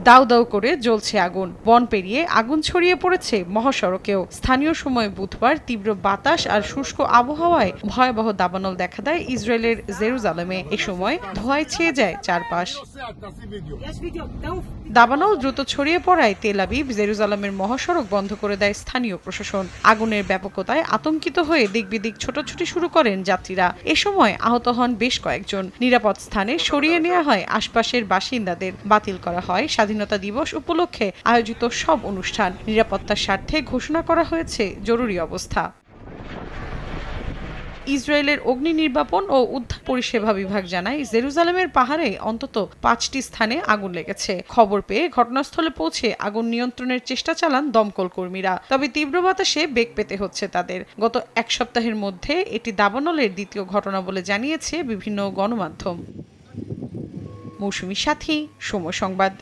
দাউ দাউ করে জ্বলছে আগুন। বন পেরিয়ে আগুন ছড়িয়ে পড়েছে মহাসড়কেও। স্থানীয় সময় বুধবার তীব্র বাতাস আর শুষ্ক আবহাওয়ায় ভয়াবহ দাবানল দেখা দেয় ইসরায়েলের জেরুজালেমে। এ সময় ধোঁয়ায় ছেয়ে যায় চারপাশ। দাবানল দ্রুত ছড়িয়ে পড়ায় তেল আবিব জেরুজালেমের মহাসড়ক বন্ধ করে দেয় স্থানীয় প্রশাসন। আগুনের ব্যাপকতায় আতঙ্কিত হয়ে দিকবিদিক ছোটাছুটি শুরু করেন যাত্রীরা। এ সময় আহত হন বেশ কয়েকজন। নিরাপদ স্থানে সরিয়ে নেওয়া হয় আশপাশের বাসিন্দাদের। বাতিল করা হয় স্বাধীনতা দিবস উপলক্ষে আয়োজিত সব অনুষ্ঠান। নিরাপত্তার স্বার্থে ঘোষণা করা হয়েছে জরুরি অবস্থা। ইসরায়েলের অগ্নি নির্বাপন ও উদ্ধার পরিষেবা বিভাগ জানায়, জেরুজালেমের পাহাড়ে অন্তত 5টি স্থানে আগুন লেগেছে। খবর পেয়ে ঘটনাস্থলে পৌঁছে আগুন নিয়ন্ত্রণের চেষ্টা চালান দমকল কর্মীরা। তবে তীব্র বাতাসে বেগ পেতে হচ্ছে তাদের। গত এক সপ্তাহের মধ্যে এটি দাবানলের দ্বিতীয় ঘটনা বলে জানিয়েছে বিভিন্ন গণমাধ্যম। মৌসুমী সাথী, সময় সংবাদ।